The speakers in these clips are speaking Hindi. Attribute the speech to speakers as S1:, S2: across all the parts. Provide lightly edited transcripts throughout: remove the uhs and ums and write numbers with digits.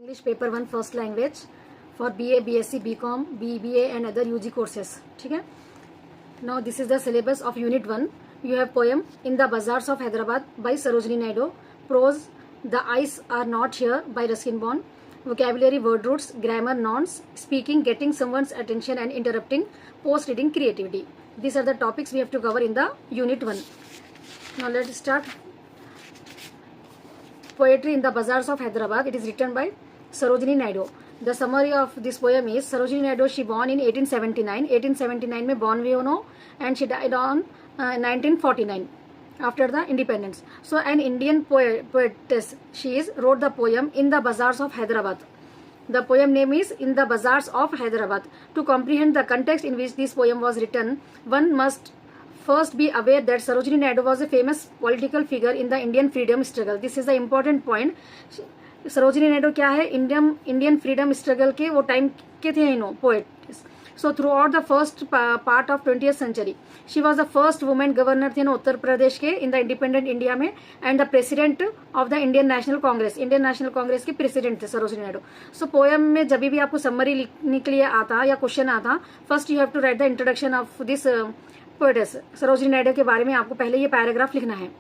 S1: English paper 1 first language for BA, BSc, BCom, BBA and other UG courses. ठीक है. Now this is the syllabus of Unit 1. You have poem In the Bazaars of Hyderabad by Sarojini Naidu. Prose The Eyes Are Not Here by Ruskin Bond. Vocabulary, word roots, grammar, nouns, speaking, getting someone's attention and interrupting, post-reading, creativity. These are the topics we have to cover in the Unit 1. Now let's start. Poetry in the Bazaars of Hyderabad. It is written by Sarojini Naidu. The summary of this poem is Sarojini Naidu, she born in 1879. 1879 में born हुई उन्हों and she died on 1949 after the independence. So an Indian poetess. She wrote the poem In the Bazaars of Hyderabad. The poem name is In the Bazaars of Hyderabad. To comprehend the context in which this poem was written, one must first be aware that Sarojini Naidu was a famous political figure in the Indian freedom struggle. This is the important point. Sarojini Naidu क्या है, इंडियन फ्रीडम स्ट्रगल के वो टाइम के थे इनो poet. So throughout the first part of 20th century she was the first women governor थे उत्तर प्रदेश के इन द इंडिपेंडेंट इंडिया में and the president of the Indian National Congress के प्रेसिडेंट थे सरोजिनी नायडू. सो पोएम में जब भी आपको समरी लिखने के लिए आता या क्वेश्चन आता, first you have to write the introduction of this poetess. Sarojini Naidu के बारे में आपको पहले ये पैराग्राफ लिखना है.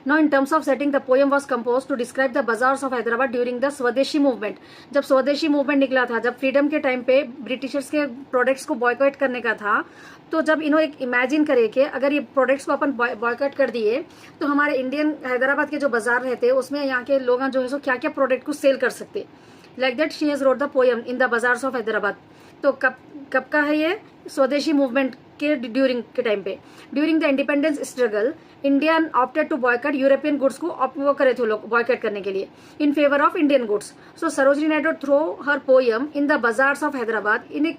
S1: Now in terms of setting, the poem was composed to describe the bazaars of Hyderabad during the स्वदेशी मूवमेंट. जब स्वदेशी मूवमेंट निकला था, जब फ्रीडम के टाइम पे ब्रिटिशर्स के प्रोडक्ट्स को बॉयकॉट करने का था, तो जब इन्हों एक इमेजिन करे कि अगर ये प्रोडक्ट्स को अपन बॉयकॉट कर दिए तो हमारे इंडियन हैदराबाद के जो बाजार रहते हैं उसमें यहाँ के लोग जो है सो क्या क्या प्रोडक्ट को सेल कर सकते. Like that she has wrote the poem in the bazaars of Hyderabad. तो कब का है ये, स्वदेशी मूवमेंट के ड्यूरिंग के टाइम पे. During the independence struggle India opted to boycott European goods को वो करे थे लोग बॉयकॉट करने के लिए in favour of Indian goods. So Sarojini Naidu through her poem in the bazaars of Hyderabad in a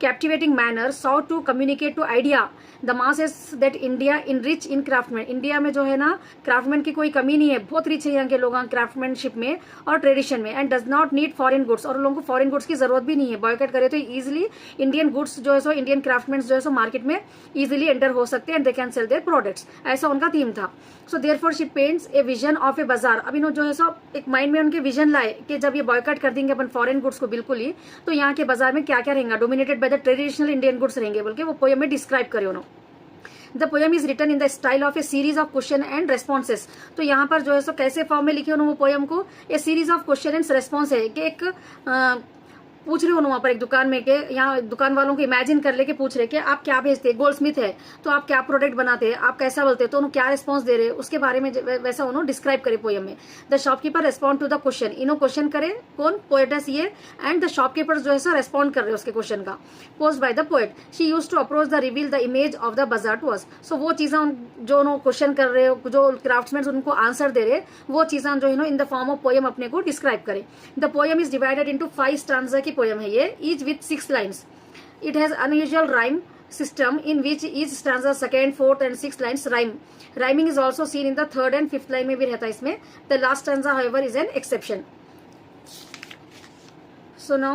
S1: captivating manner saw to communicate to idea the masses that India in rich in craftsman. India में जो है ना क्राफ्टमैन की कोई कमी नहीं है, बहुत रिच है यहाँ के लोग क्राफ्टमैनशिप में और ट्रेडिशन में, and does not need foreign goods. और लोगों को फॉरेन गुड्स की जरूरत भी नहीं है. बॉयकॉट करे तो इजिली इंडियन गुड्स जो है सो इंडियन क्राफ्टमैन जो है सो मार्केट में इजिली एंटर हो सकते हैं and they can sell their products. ऐसा उनका थीम था. So therefore she paints a vision of a bazaar. अब इन्होंने जो है सो एक माइंड में उनके विजन लाए कि जब ये बॉयकॉट कर देंगे अपन फॉरेन गुड्स को बिल्कुल ही, तो यहाँ के बाजार में क्या क्या रहेगा, dominated by the traditional Indian goods रहेंगे बोल के वो पोएम में डिस्क्राइब करे उन्होंने. The poem is written in the style of a series of question and responses. तो यहाँ पर जो है सो कैसे फॉर्म में लिखे उन्होंने वो पोएम को, a series of question and response है कि एक पूछ रहे हो वहां पर एक दुकान में के यहाँ दुकान वालों को इमेजिन कर लेके पूछ रहे कि आप क्या भेजते, गोल्ड स्मिथ है तो आप क्या प्रोडक्ट बनाते हैं, आप कैसा बोलते हैं, तो उन्होंने क्या रिस्पॉन्स दे रहे हैं उसके बारे में वैसा उन्होंने डिस्क्राइब करे पोएम में. The shopkeeper respond to the question. इन्हों क्वेश्चन करे कौन, पोएटस ये, एंड द शॉपकीपर जो है सो रेस्पॉन्ड कर रहे हैं उसके क्वेश्चन का. Posed by the poet. She use to approach the reveal the image of the bazaar to us. So वो चीजें जो उन्होंने क्वेश्चन कर रहे हो, जो क्राफ्ट्समैन उनको आंसर दे रहे, वो चीजें जो है in the form of poem अपने को डिस्क्राइब करे. The poem is divided into 5 stanza की पोएम है ये, each with 6 lines. It has unusual rhyme system in which each stanza second, fourth and sixth lines rhyme. Rhyming is also seen in the third and fifth line में भी रहता है इसमें. The last stanza however is an exception. So now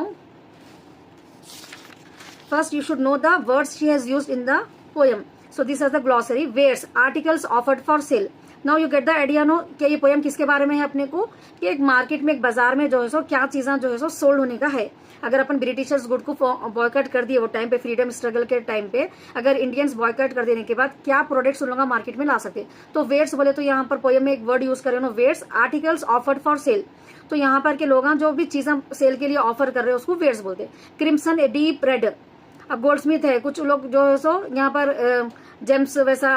S1: first you should know the words she has used in the poem. So this is the glossary. Wares, articles offered for sale. Now you get the idea no कि ये पोएम किसके बारे में है अपने को, कि एक मार्केट में एक बाजार में जो है सो क्या चीजें जो है सो सोल्ड होने का है. अगर अपन ब्रिटिशर्स गुड को बॉयकॉट कर दिए वो टाइम पे, फ्रीडम स्ट्रगल के टाइम पे, अगर इंडियंस बॉयकॉट कर देने के बाद क्या प्रोडक्ट्स उन लोग मार्केट में ला सकते. तो वेयर्स बोले तो यहाँ पर पोएम में एक वर्ड यूज करे उन्होंने, wares, articles offered for sale. तो यहाँ पर के लोग जो भी चीजें सेल के लिए ऑफर कर रहे हैं उसको वेयर्स बोलते. Crimson, a deep red. अब गोल्ड स्मिथ है, कुछ लोग जो है सो यहाँ पर जेम्स वैसा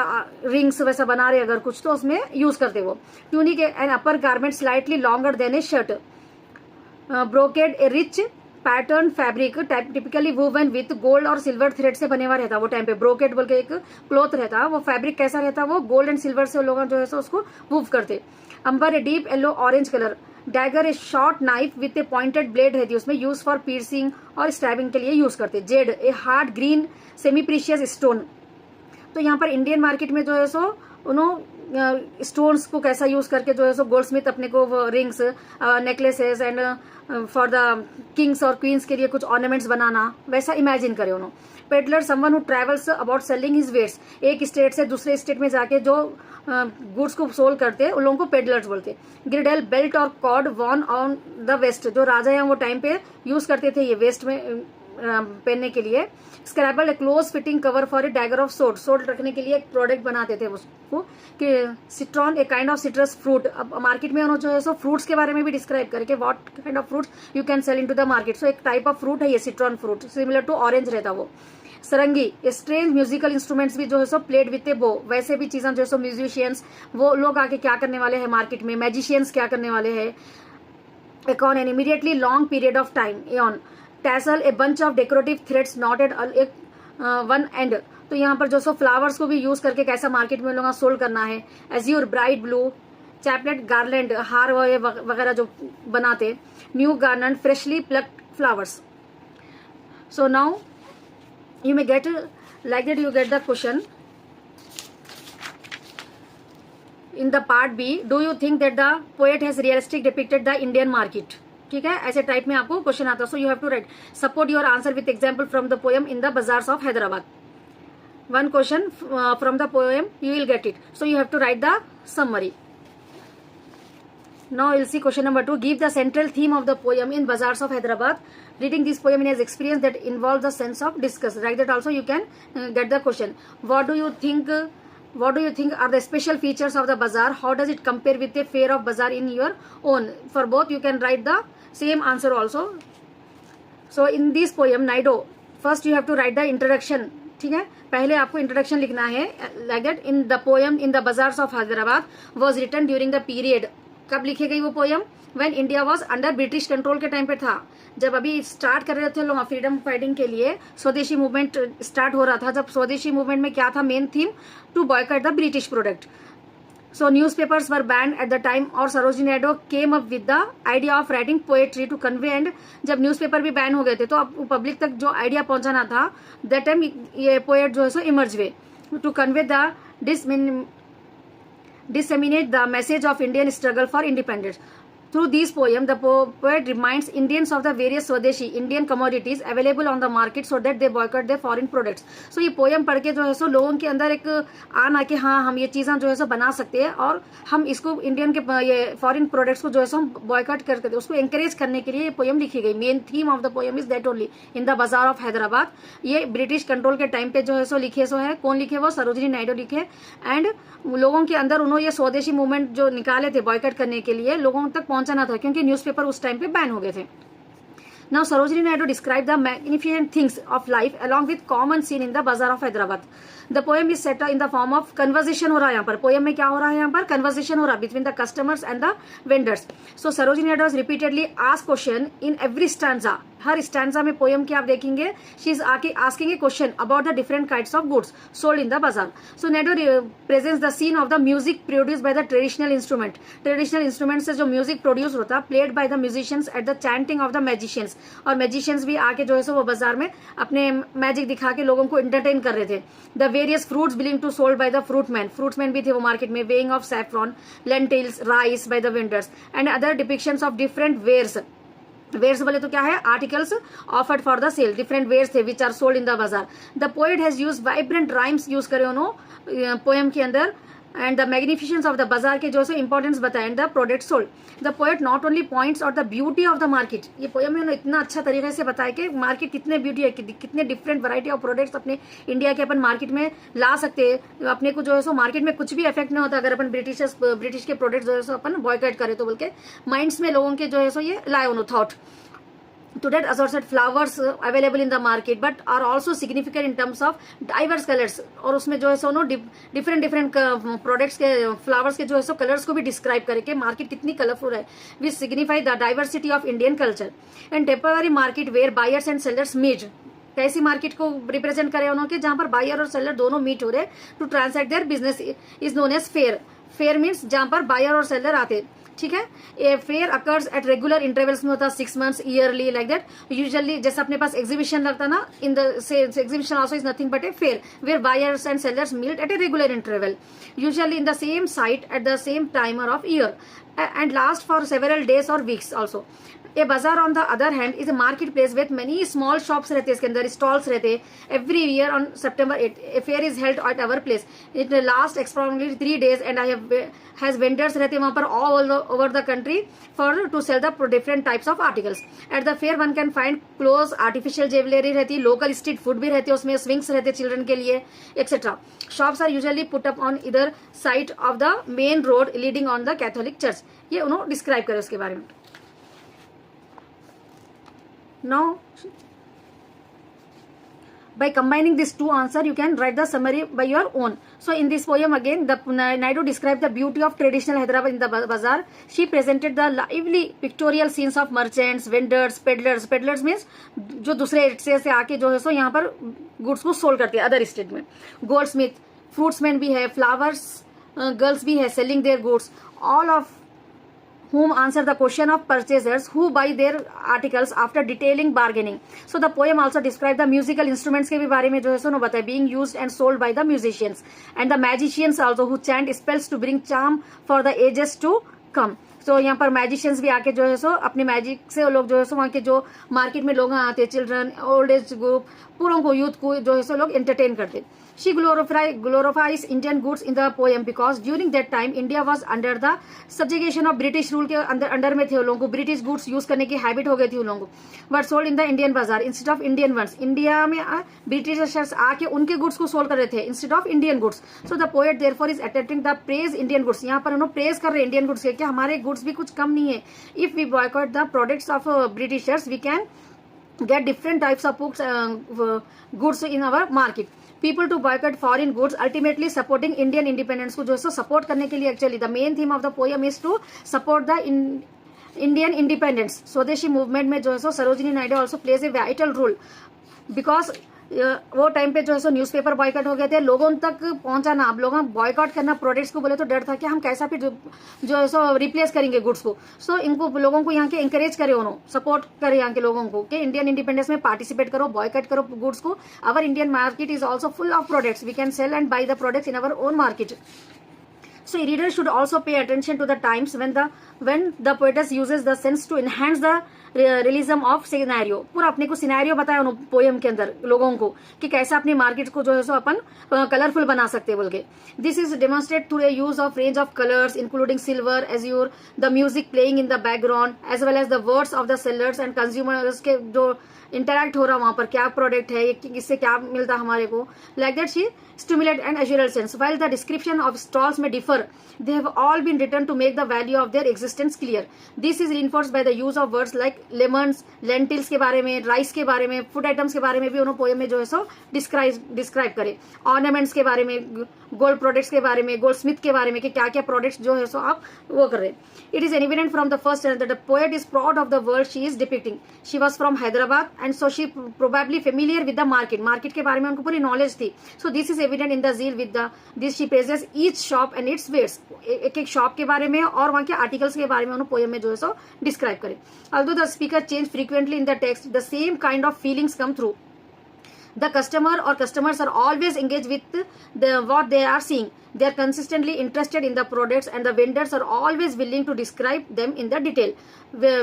S1: रिंग्स वैसा बना रहे अगर कुछ तो उसमें यूज करते वो. Tunic and upper garment slightly longer than A shirt. Brocade, A rich pattern fabric typically woven with gold और सिल्वर थ्रेड से बने हुआ रहता. वो टाइम पे ब्रोकेड बोल के एक क्लॉथ रहता, वो फैब्रिक कैसा रहता, वो गोल्ड एंड सिल्वर से लोग जो है सो उसको वूव करते. Amber, a deep yellow orange colour. Dagger, a short knife with a pointed blade रहती है उसमें, यूज फॉर पीर्सिंग और स्टैबिंग के लिए यूज करते. Z, a hard green semi precious stone. तो यहाँ पर इंडियन मार्केट में जो है सो उन्होंने स्टोन्स को कैसा यूज करके जो है सो गोल्ड स्मिथ अपने को rings, necklaces and for the kings और क्वींस के लिए कुछ ऑर्नामेंट्स बनाना, वैसा इमेजिन करे उन्होंने। Peddler someone who travels about selling his wares, एक स्टेट से दूसरे स्टेट में जाके जो गुड्स को सोल करते हैं उन लोगों को पेडलर्स बोलते हैं। ग्रिडेल बेल्ट और cord worn on the waist, जो राजा हैं वो टाइम पे यूज करते थे ये वेस्ट में पहनने के लिए। Scabbard, close fitting cover for a dagger of sword, sword रखने के लिए एक प्रोडक्ट बनाते थे उसको। कि citron, a kind of citrus fruit, अब मार्केट में उन्होंने जो है सो फ्रूट्स के बारे में भी डिस्क्राइब करके what kind of fruits you can sell into the market. So एक टाइप ऑफ फ्रूट है ये citron fruit, similar to orange रहता वो। सरंगी, स्ट्रेंज म्यूजिकल इंस्ट्रूमेंट्स भी जो है सो प्लेड विथ ए बो, वैसे भी चीजें जो है सो म्यूजिशियंस वो लोग आके क्या करने वाले हैं मार्केट में, मैजिशियंस क्या करने वाले हैं। Aeon an immediately long period of time. Aeon tassel, a bunch of decorative threads knotted एक वन एंड, तो यहाँ पर जो सो फ्लावर्स को भी यूज करके कैसा मार्केट में लोगों सोल्ड करना है। Azure, bright blue, chaplet, garland, हार वगैरह जो बनाते। New garland, freshly plucked flowers. So now you may get like that, you get the question in the part B, do you think that the poet has realistic depicted the Indian market? ठीक है, ऐसे टाइप में आपको क्वेश्चन आता है। So you have to write support your answer with example from the poem in the bazaars of Hyderabad. One question from the poem you will get it, so you have to write the summary. Now we'll see question number 2. Give the central theme of the poem in Bazaars of Hyderabad. Reading this poem in his experience that involves the sense of disgust. Like that also you can get the question. What do you think are the special features of the bazaar? How does it compare with the fair of bazaar in your own? For both you can write the same answer also. So in this poem Naido, first you have to write the introduction. ठीक है, पहले आपको इंट्रोडक्शन लिखना है। Like that, in the poem in the Bazaars of Hyderabad was written during the period. कब लिखी गई वो poem? When India was under British control के टाइम पे था, जब अभी स्टार्ट कर रहे थे लोग फ्रीडम फाइटिंग के लिए, स्वदेशी मूवमेंट स्टार्ट हो रहा था। जब स्वदेशी मूवमेंट में क्या था main theme? To boycott the British product. So newspapers were ban at the time और Sarojini Naidu came up with the idea of writing poetry to convey. And जब न्यूज़पेपर भी बैन हो गए थे तो अब पब्लिक तक जो आइडिया पहुंचाना था, दैट टाइम ये पोएट जो है so emerge way to convey the disseminate the message of Indian struggle for independence. Through this poem, the poet reminds Indians of the various Swadeshi Indian commodities available on the market so that they boycott their foreign products. So ये पोयम पढ़ के जो है सो लोगों के अंदर एक आना कि हाँ हम ये चीज़ें जो है सो बना सकते हैं और हम इसको इंडियन के ये फॉरेन प्रोडक्ट्स को जो है सो बॉयकॉट करते थे, उसको एंकरेज करने के लिए ये पोयम लिखी गई। Main theme of the poem is that only in the बाजार ऑफ हैदराबाद। ये ब्रिटिश कंट्रोल के टाइम पे जो है सो लिखे सो है। कौन लिखे? वो सरोजिनी नायडू लिखे। एंड लोगों के अंदर उन्होंने ये स्वदेशी मूवमेंट जो निकाले थे बॉयकॉट करने के लिए, लोगों तक पहुंचाना था क्योंकि न्यूज़पेपर उस टाइम पे बैन हो गए थे। Now Sarojini Naidu described the magnificent things of life along with common scene in the bazaar of Hyderabad. The poem is set in the form of conversation हो रहा है यहाँ पर। पोएम में क्या हो रहा है यहाँ पर? कन्वर्सेशन हो रहा है between the customers and the vendors. So Sarojini Naidu has repeatedly asked question in every stanza. हर स्टैंजा में पोएम की आप देखेंगे she is asking a question about the different kinds of goods sold in the bazaar. So Naidu presents the scene of the music produce by the traditional instrument. Traditional instrument से जो म्यूजिक प्रोड्यूस होता है played by the musicians at the chanting of the magicians. और मैजिशियंस भी आके जो है सो वो बाजार में अपने मैजिक दिखा के लोगों को एंटरटेन कर रहे थे। The various fruits belonging to sold by the fruitman. Fruitman भी थे वो मार्केट में। Weighing of saffron, lentils, rice by the vendors and other depictions of different wares. Wares बोले तो क्या है? Articles offered for the sale. Different wares थे which are sold in the bazaar. The poet has use vibrant rhymes use करे उन्होंने पोएम के अंदर। And the magnificence of the बाजार के जो है इंपॉर्टेंस बताया and the product sold. The poet not only points out the beauty of the market. ये पोएम में इतना अच्छा तरीके से बताया कि मार्केट कितने ब्यूटी है, कितने डिफरेंट वैरायटी ऑफ प्रोडक्ट्स अपने इंडिया के अपन मार्केट में ला सकते हैं। अपने को जो है सो मार्केट में कुछ भी इफेक्ट नहीं होता अगर अपन ब्रिटिश के प्रोडक्ट जो है सो अपन बॉयकॉट करें तो, बोल के माइंड्स में लोगों के जो है सो ये लाए उन्होंने thought. To that assorted flowers available in the market but are also significant in terms of diverse colors। और उसमें जो है सो डिफरेंट प्रोडक्ट्स के फ्लावर्स के जो है सो कलर्स को भी डिस्क्राइब करके मार्केट कितनी कलरफुल है, which signify the diversity of Indian culture. And temporary market where buyers and sellers meet. कैसी मार्केट को रिप्रेजेंट करे उन्होंने? जहां पर बायर और सेलर दोनों मीट हो रहे to transact their business is known as fair. Fair means जहां पर बायर और सेलर आते। ठीक है। A fair occurs at regular intervals में होता है 6 months yearly like that. Usually जैसे अपने पास एग्जीबिशन लगता ना, in the exhibition also is nothing but a fair where buyers and sellers meet at a regular interval, usually in the same site at the same timer of year and last for several days or weeks also. A bazaar on the other hand is a marketplace with many small shops रहते हैं, इसके अंदर stalls रहते हैं। Every year on September 8 a fair is held at our place. It lasts approximately 3 days and I have has vendors रहते हैं वहाँ पर all over the country for to sell the different types of articles. At the fair one can find clothes, artificial jewelry रहती है, local street food भी रहती है उसमें, swings रहते हैं children के लिए etc. Shops are usually put up on either side of the main road leading on the Catholic church. ये उन्होंने डिस्क्राइब करे उसके बारे में। Now by combining these two answers you can write the summary by your own. So in this poem again the Naidu described the beauty of traditional Hyderabad in the bazaar. She presented the lively pictorial scenes of merchants, vendors, peddlers. Peddlers means जो दूसरे स्टेट से आके जो है सो यहाँ पर गुड्स को सोल्ड करते हैं अदर स्टेट में। गोल्डस्मिथ, फ्रूट्समैन भी है, फ्लावर्स गर्ल्स भी है selling their goods, all of whom answer the question of purchasers who buy their articles after detailing bargaining. So the poem also describe the musical instruments के भी बारे में जो है सो ना बताए, being used and sold by the musicians and the magicians also who chant spells to bring charm for the ages to come. So यहाँ पर मैजिशियंस भी आके जो है सो अपने मैजिक से लोग जो है सो वहाँ के जो मार्केट में लोग आते हैं, चिल्ड्रन, ओल्ड एज ग्रुप, पूरों को, यूथ को जो है सो लोग एंटरटेन करते। She glorifies Indian goods in the poem because during that time India was under the subjugation of British rule के अंडर में थे उन लोगों को, ब्रिटिश गुड्स यूज करने की हैबिट हो गई थी उन लोगों को। But sold in the Indian bazaar instead of Indian ones, India में ब्रिटिशर्स आके उनके गुड्स को सोल्ड कर रहे थे instead of Indian goods. So the poet therefore is attempting the praise Indian goods, यहाँ पर उन्होंने प्रेज कर रहे हैं इंडियन गुड्स के, कि हमारे गुड्स भी कुछ कम नहीं है। If we boycott the products of Britishers we can get different types of goods in our market. People to boycott foreign goods ultimately supporting Indian independence को जो है सपोर्ट करने के लिए actually the main theme of the poem is to support the Indian independence. Swadeshi movement में जो है so Sarojini Naidu also plays a vital role because वो टाइम पे जो है सो न्यूज़पेपर बॉयकॉट हो गए थे, लोगों तक पहुंचाना, अब लोगों बॉयकॉट करना प्रोडक्ट्स को बोले तो डर था कि हम कैसा फिर जो है सो रिप्लेस करेंगे गुड्स को। सो इनको लोगों को यहाँ के इंकरेज करे, उन्होंने सपोर्ट करे यहाँ के लोगों को कि इंडियन इंडिपेंडेंस में पार्टिसिपेट करो, बॉयकॉट करो गुड्स को। Our Indian market is also full of products, we can sell and buy the products in our own market. So readers should also pay attention to the times when the poetess uses the sense to enhance the realism of scenario. पूरा अपने को सिनेरियो बताया उन्होंने पोएम के अंदर लोगों को कि कैसे अपनी मार्केट को जो है सो अपन कलरफुल बना सकते बोल के। This is demonstrate through a use of range of colours including silver, azure, the music playing in the background as well as the words of the sellers and consumers के जो इंटरैक्ट हो रहा वहां पर, क्या प्रोडक्ट है, इससे क्या मिलता हमारे को, like that she stimulate and aural sense. While the description of stalls में differ, they have all been written to make the value of their existence clear. This is reinforced by the use of words like lemons, lentils के बारे में, राइस के बारे में, फूड आइटम्स के बारे में भी उन्होंने पोएम में जो है सो डिस्क्राइब करे, ऑर्नामेंट्स के बारे में, गोल्ड प्रोडक्ट्स के बारे में, गोल्ड स्मिथ के बारे में कि क्या क्या प्रोडक्ट्स जो है सो आप वो कर रहे। It is evident from the first that the poet is proud of the world she is depicting. She was from Hyderabad and so she probably familiar with the market के बारे में उनको पूरी नॉलेज थी। So this is evident in the zeal with the this she praises each shop and its wares, एक एक शॉप के बारे में और वहां के आर्टिकल्स के बारे में उन्होंने पोएम में जो है सो डिस्क्राइब करे। Although the speaker change frequently in the text, the same kind of feelings come through. The customer or customers are always engaged with what they are seeing. They are consistently interested in the products and the vendors are always willing to describe them in the detail.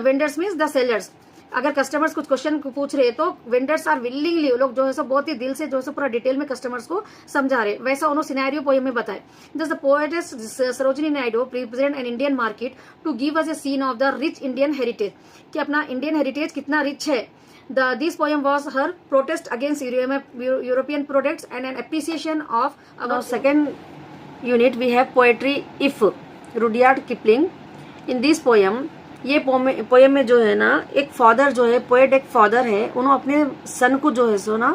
S1: Vendors means the sellers. अगर कस्टमर्स कुछ क्वेश्चन पूछ रहे तो वेंडर्स आर विलिंगली, लोग जो है सो बहुत ही दिल से जो है सो पूरा डिटेल में कस्टमर्स को समझा रहे, वैसा उन्होंने सिनेरियो पोएम में बताया। Thus the poetess Sarojini Naidu represent an Indian market to give us a scene of the rich Indian heritage, कि अपना इंडियन हेरिटेज कितना रिच है। This poem was her protest against European products and an appreciation of our second unit. We have poetry if Rudyard Kipling. In this poem, ये पोएम में जो है ना एक फादर जो है, पोएट एक फादर है, उन्होंने अपने सन को जो है सो ना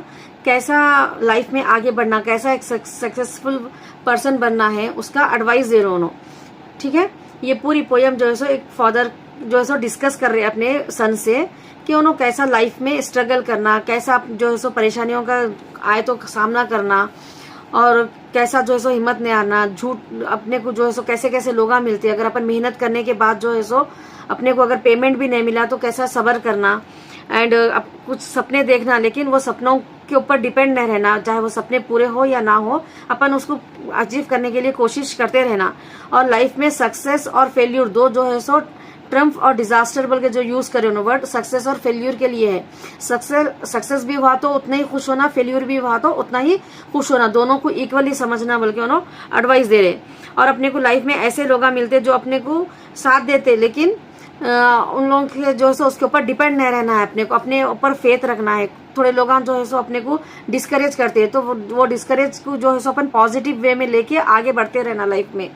S1: कैसा लाइफ में आगे बढ़ना, कैसा एक सक्सेसफुल पर्सन बनना है उसका एडवाइस दे रहे उन्होंने। ठीक है, ये पूरी पोएम जो है सो एक फादर जो है सो डिस्कस कर रहे हैं अपने सन से कि उन्होंने कैसा लाइफ में स्ट्रगल करना, कैसा जो है सो परेशानियों का आए तो सामना करना,
S2: और कैसा जो है सो हिम्मत नहीं हारना, झूठ अपने को जो है सो कैसे कैसे लोग मिलते हैं, अगर अपन मेहनत करने के बाद जो है सो अपने को अगर पेमेंट भी नहीं मिला तो कैसा सब्र करना, एंड अब कुछ सपने देखना लेकिन वो सपनों के ऊपर डिपेंड नहीं रहना, चाहे वो सपने पूरे हो या ना हो, अपन उसको अचीव करने के लिए कोशिश करते रहना। और लाइफ में सक्सेस और फेल्यूर दो जो है सो ट्रम्प और डिजास्टर बोल के जो यूज करे उन्होंने वर्ड सक्सेस और फेल्यूर के लिए है। सक्सेस भी हुआ तो उतना ही खुश होना, फेल्यूर भी हुआ तो उतना ही खुश होना, दोनों को इक्वली समझना बोल के उन्होंने एडवाइस दे रहे। और अपने को लाइफ में ऐसे लोग मिलते जो अपने को साथ देते, लेकिन उन लोगों के जो है सो उसके ऊपर डिपेंड नहीं रहना है, अपने को अपने ऊपर फेथ रखना है। थोड़े लोग जो है सो अपने को डिस्करेज करते हैं, तो वो डिस्करेज को जो है सो अपन पॉजिटिव वे में लेके आगे बढ़ते रहना लाइफ में।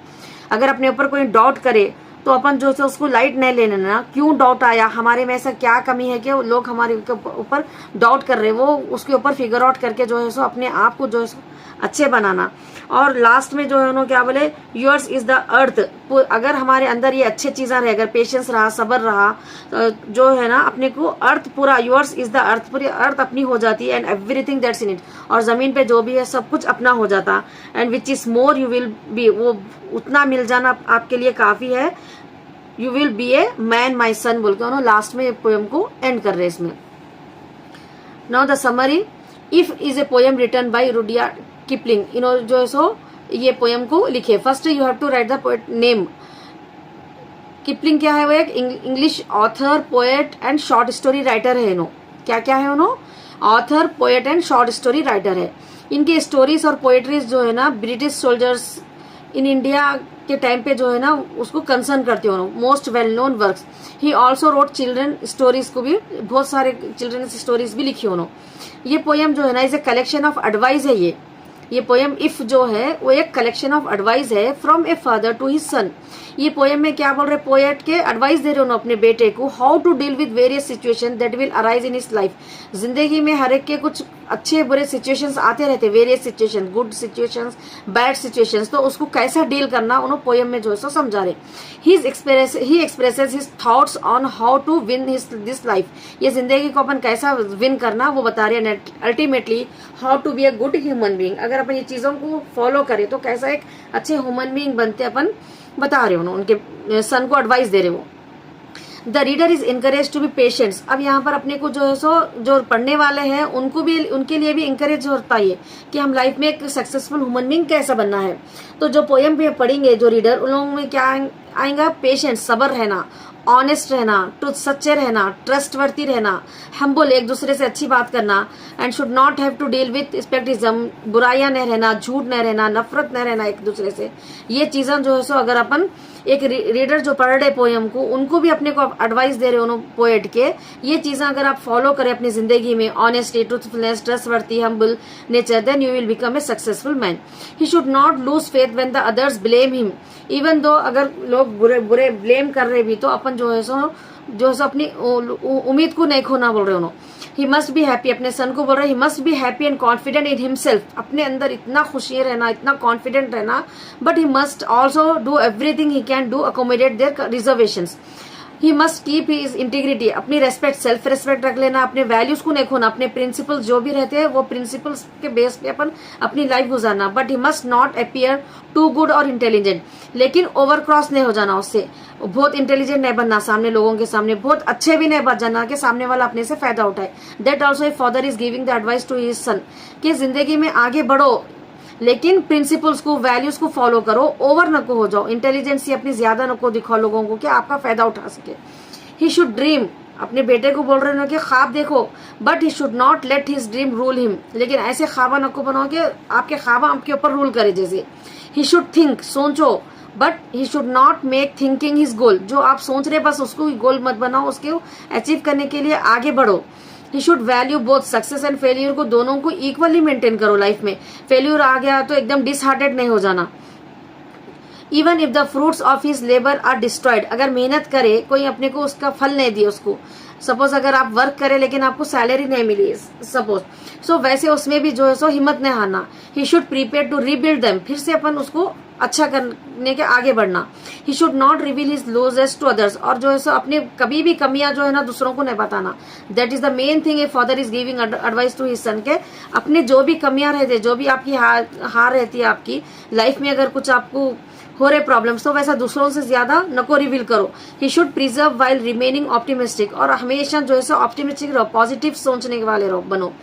S2: अगर अपने ऊपर कोई डाउट करे तो अपन जो है उसको लाइट नहीं लेना ना, क्यों डाउट आया, हमारे में ऐसा क्या कमी है कि लोग हमारे ऊपर डाउट कर रहे हैं, वो उसके ऊपर फिगर आउट करके जो है सो अपने आप को जो है अच्छे बनाना। और लास्ट में जो है उन्होंने क्या बोले, योर्स इज द अर्थ। अगर हमारे अंदर ये अच्छे चीजें रहे, अगर पेशेंस रहा, सब्र रहा, जो है ना अपने को अर्थ पूरा, योर्स इज द अर्थ, पूरी अर्थ अपनी हो जाती है, and everything that's in it, और जमीन पे जो भी है सब कुछ अपना हो जाता, and which is more you will be, वो उतना मिल जाना आपके लिए काफी है। You will be a man my son बोल के उन्होंने लास्ट में पोएम को एंड कर रहे इसमें। Now the summary, if is a poem written by Rudyard Kipling, इन्होंने जो है सो ये पोएम को लिखे। First you have to write the poet name. Kipling क्या है, वो एक English author, poet and short story writer है। इन्हों क्या क्या है, उन्होंने author, poet and short story writer है। इनके स्टोरीज और पोएट्रीज जो है ना ब्रिटिश सोल्जर्स इन इंडिया के टाइम पे जो है ना उसको कंसर्न करते हो, most well known works. He also wrote children stories को भी, बहुत सारे चिल्ड्रन स्टोरीज भी लिखी उन्होंने। ये पोएम जो है ना is a collection of advice है। ये पोएम इफ जो है वो एक कलेक्शन ऑफ एडवाइस है from a father to his son. ये पोएम में क्या बोल रहे, पोएट के एडवाइस दे रहे हो अपने बेटे को, how to deal with various situation that will arise in his life. जिंदगी में हर एक के कुछ अच्छे बुरे सिचुएशंस आते रहते, various situation, good situations, bad situations, तो उसको कैसा डील करना उन्होंने पोएम में जो है सो समझा रहे। He expresses his thoughts on how to win this life. ये जिंदगी को अपन कैसा विन करना वो बता रहे हैं। Ultimately how to be a good human being, अगर अपन ये चीजों को फॉलो करें तो कैसा एक अच्छे ह्यूमन बीइंग बनते अपन बता रहे हो, उनके सन को एडवाइस दे रहे हो। The reader is encourage to be patients. अब यहाँ पर अपने को जो है सो जो पढ़ने वाले हैं उनको भी, उनके लिए भी इंकरेज होता है कि हम लाइफ में एक सक्सेसफुल ह्यूमन बीइंग कैसा बनना है। तो जो पोएम पे पढ़ेंगे जो रीडर, उन लोगों में क्या आएगा, पेशेंस, सब्र रहना, ऑनेस्ट रहना, ट्रुथ, सच्चे रहना, ट्रस्टवर्दी रहना, हम्बल, एक दूसरे से अच्छी बात करना, and should not have to deal with स्पेक्टिज्म, बुराइयां नहीं रहना, झूठ नहीं रहना, नफरत नहीं रहना एक दूसरे से। ये चीजें जो है सो अगर अपन एक रीडर जो पढ़ रहे पोएम को, उनको भी अपने को एडवाइस दे रहे हो पोएट के, ये चीजें अगर आप फॉलो करें अपनी जिंदगी में, honesty, truthfulness, trustworthy, humble nature, then you will become a successful man. He should not lose faith when the others blame him. Even though अगर लोग बुरे बुरे ब्लेम कर रहे भी तो अपन जो है सो अपनी उम्मीद को नहीं खोना बोल रहे उन्होंने। ही मस्ट बी हैप्पी, अपने सन को बोल रहे, he must be happy and confident in himself, अपने अंदर इतना खुशी रहना, इतना कॉन्फिडेंट रहना, but he must also do everything he can do accommodate their reservations. He must keep his integrity, अपनी रेस्पेक्ट, सेल्फ रेस्पेक्ट रख लेना, अपने वैल्यूज को नहीं खोना, अपने प्रिंसिपल्स जो भी रहते हैं वो प्रिंसिपल्स के बेस पे अपन अपनी लाइफ गुजारना। But he must not appear to good और इंटेलिजेंट, लेकिन ओवर क्रॉस नहीं हो जाना, उससे बहुत इंटेलिजेंट नहीं बनना, सामने लोगों के सामने बहुत अच्छे भी नहीं बन जाना कि सामने वाला अपने से फायदा उठाए। That also a father is giving the advice to his son कि जिंदगी में आगे बढ़ो लेकिन प्रिंसिपल्स को, वैल्यूज को फॉलो करो, ओवर न को हो जाओ, इंटेलिजेंसी अपनी ज्यादा न को दिखाओ लोगों को कि आपका फायदा उठा सके। ही शुड ड्रीम, अपने बेटे को बोल रहे हो कि ख्वाब देखो, but he should not let his dream rule him, लेकिन ऐसे ख्वाबा न को बनाओ कि आपके ख्वाबा आपके ऊपर रूल करे जैसे। ही शुड थिंक, सोचो, but he should not make thinking his goal, जो आप सोच रहे बस उसको गोल मत बनाओ, उसको अचीव करने के लिए आगे बढ़ो। He should value both success and failure को, दोनों को इक्वली मेंटेन करो लाइफ में। फेलियर आ गया तो एकदम डिसहार्टेड नहीं हो जाना। Even if the fruits of his labour are destroyed, अगर मेहनत करे कोई अपने को उसका फल नहीं दिया उसको, सपोज अगर आप वर्क करें लेकिन आपको सैलरी नहीं मिली सपोज, सो वैसे उसमें भी जो है सो हिम्मत नहीं हारना। He should prepare to rebuild them, फिर से अपन उसको अच्छा करने के आगे बढ़ना। He should not reveal his losses to others, और जो है सो अपने कभी भी कमियां जो है ना दूसरों को नहीं बताना। That is the main thing a father is giving advice to his son के अपने जो भी कमियां रहते, जो भी आपकी हार रहती है आपकी लाइफ में, अगर कुछ आपको हो रहे प्रॉब्लम्स तो वैसा दूसरों से ज्यादा नको रिवील करो। He should preserve while remaining optimistic, और हमेशा जो है सो ऑप्टिमिस्टिक रहो, पॉजिटिव सोचने वाले रहो बनो।